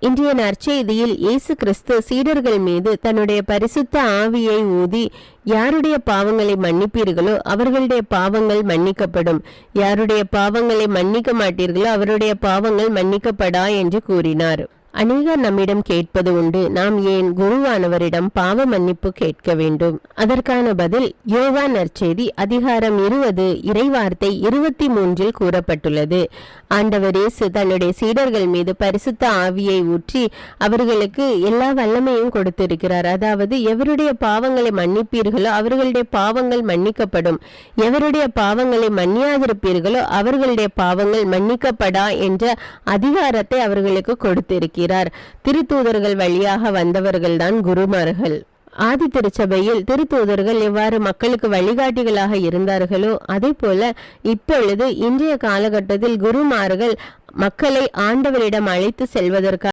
இன்றைய நற்செய்தியில் இயேசு கிறிஸ்து சீடர்கள் மீது தன்னுடைய பரிசுத்த ஆவியை ஊதி, யாருடைய பாவங்களை மன்னிப்பீர்களோ அவர்களுடைய பாவங்கள் மன்னிக்கப்படும், யாருடைய பாவங்களை மன்னிக்க மாட்டீர்களோ அவருடைய பாவங்கள் மன்னிக்கப்படா என்று கூறினார். அநேகர் நம்மிடம் கேட்பது உண்டு, நாம் ஏன் குருவானவரிடம் பாவ மன்னிப்பு கேட்க வேண்டும்? அதற்கான பதில் யோவான் நற்செய்தி அதிகாரம் 20 இறைவார்த்தை 23 கூறப்பட்டுள்ளது. ஆண்டவர் இயேசு தன்னுடைய சீடர்கள் மீது பரிசுத்த ஆவியை ஊற்றி அவர்களுக்கு எல்லா வல்லமையும் கொடுத்திருக்கிறார். அதாவது, எவருடைய பாவங்களை மன்னிப்பீர்களோ அவர்களுடைய பாவங்கள் மன்னிக்கப்படும், எவருடைய பாவங்களை மன்னியாதிருப்பீர்களோ அவர்களுடைய பாவங்கள் மன்னிக்கப்படா என்ற அதிகாரத்தை அவர்களுக்கு கொடுத்திருக்கிறார். திருத்தூதர்கள் வழியாக வந்தவர்கள்தான் குருமார்கள். ஆதி திருச்சபையில் திருத்தூதர்கள் எவ்வாறு மக்களுக்கு வழிகாட்டிகளாக இருந்தார்களோ அதே போல இப்பொழுது இன்றைய காலகட்டத்தில் குருமார்கள் மக்களை ஆண்டவரிடம் அழைத்து செல்வதற்காக